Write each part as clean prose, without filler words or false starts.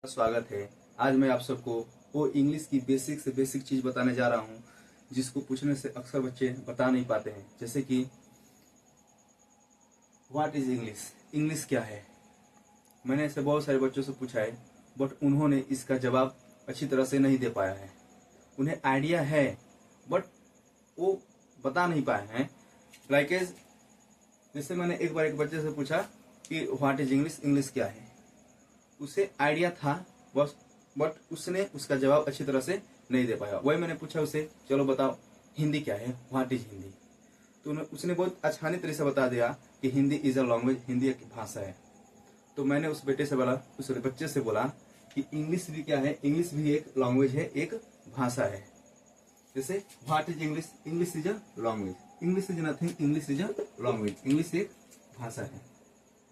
स्वागत है। आज मैं आप सबको वो इंग्लिश की बेसिक से बेसिक चीज बताने जा रहा हूँ जिसको पूछने से अक्सर बच्चे बता नहीं पाते हैं। जैसे कि व्हाट इज इंग्लिश, इंग्लिश क्या है। मैंने ऐसे बहुत सारे बच्चों से पूछा है, बट उन्होंने इसका जवाब अच्छी तरह से नहीं दे पाया है। उन्हें आइडिया है बट वो बता नहीं पाए हैं। लाइक एज जैसे मैंने एक बार एक बच्चे से पूछा कि व्हाट इज इंग्लिश, इंग्लिश क्या है। उसे आइडिया था बस, बट उसने उसका जवाब अच्छी तरह से नहीं दे पाया। वही मैंने पूछा उसे, चलो बताओ हिंदी क्या है, व्हाट इज हिंदी। तो उसने बहुत आसानी तरह से बता दिया कि Hindi is a language, Hindi एक भाषा है। तो मैंने उस बच्चे से बोला कि इंग्लिश भी क्या है, इंग्लिश भी एक लैंग्वेज है, एक भाषा है। जैसे what is English, English is a language, English is nothing, English is a language, English एक भाषा है।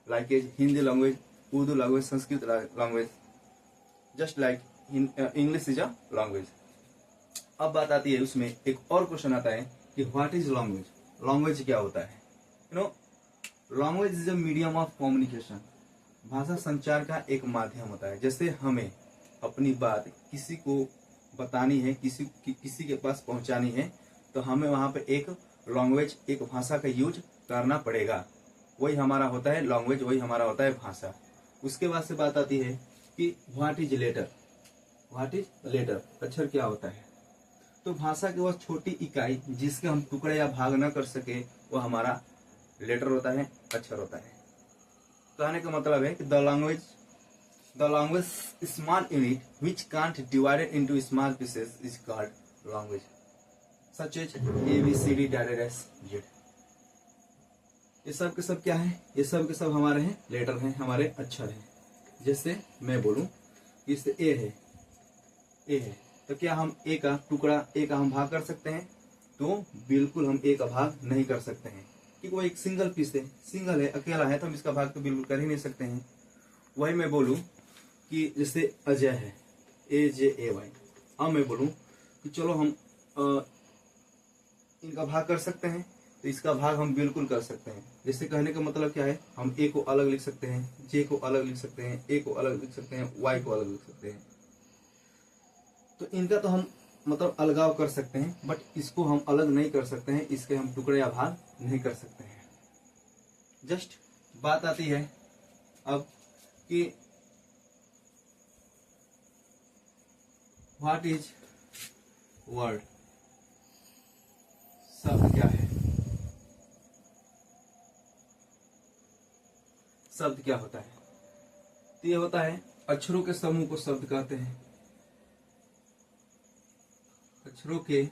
Like as Hindi language, Urdu language, Sanskrit language, just like English is a language. अब बात आती है उसमें एक और क्वेश्चन आता है कि व्हाट इज लैंग्वेज, लैंग्वेज क्या होता है। Language is a medium of communication, भाषा संचार का एक माध्यम होता है। जैसे हमें अपनी बात किसी को बतानी है, किसी के पास पहुंचानी है, तो हमें वहां पे एक लैंग्वेज, एक भाषा का यूज करना पड़ेगा। वही हमारा होता है लैंग्वेज, वही हमारा होता है भाषा। उसके बाद से बात आती है कि what is letter, what is letter, अक्षर क्या होता है। तो भाषा की वह छोटी इकाई जिसके हम टुकड़े या भाग न कर सके, वो हमारा लेटर होता है, अक्षर होता है। कहने का मतलब है कि the language small unit which can't divided into small pieces is called language, such as ABCD Z। ये सब के सब क्या है, ये सब के सब हमारे हैं लेटर हैं, हमारे अक्षर हैं। जैसे मैं बोलूं इससे ए है, तो क्या हम ए का टुकड़ा, ए का हम भाग कर सकते हैं? तो बिल्कुल हम ए का भाग नहीं कर सकते हैं, क्योंकि वो एक सिंगल पीस है, सिंगल है, अकेला है, तो हम इसका भाग तो बिल्कुल कर ही नहीं सकते हैं। वही मैं बोलूं कि जैसे अजय है, AJAY। अब मैं बोलूं कि चलो हम इनका भाग कर सकते हैं, तो इसका भाग हम बिल्कुल कर सकते हैं। जैसे कहने का मतलब क्या है, हम ए को अलग लिख सकते हैं, जे को अलग लिख सकते हैं, ए को अलग लिख सकते हैं, वाई को अलग लिख सकते हैं। तो इनका तो हम मतलब अलगाव कर सकते हैं, बट इसको हम अलग नहीं कर सकते हैं, इसके हम टुकड़े या भाग नहीं कर सकते हैं। जस्ट बात आती है अब कि व्हाट इज वर्ड, शब्द क्या है, शब्द क्या होता है। तो ये होता है अक्षरों के समूह को शब्द कहते हैं, अक्षरों के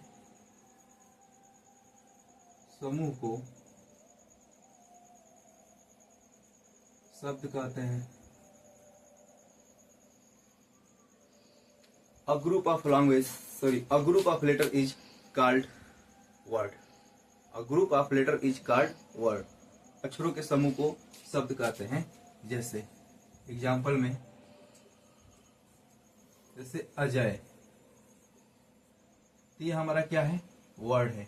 समूह को शब्द कहते हैं। A group of letter is called word. A group of letter is called word. अक्षरों के समूह को शब्द कहते हैं। जैसे एग्जाम्पल में, जैसे अजय, तो ये हमारा क्या है, वर्ड है,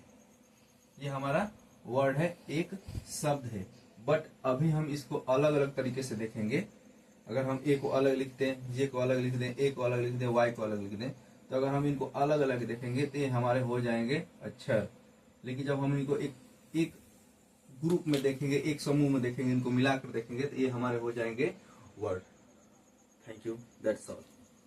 ये हमारा वर्ड है, एक शब्द है। बट अभी हम इसको अलग अलग तरीके से देखेंगे। अगर हम ए को अलग लिखते हैं, जे को अलग लिख दें, ए को अलग लिख दें, वाई को अलग लिख दें, तो अगर हम इनको अलग अलग देखेंगे तो ये हमारे हो जाएंगे अक्षर। लेकिन जब हम इनको एक ग्रुप में देखेंगे, एक समूह में देखेंगे, इनको मिलाकर देखेंगे, तो ये हमारे हो जाएंगे word. Thank you, that's all.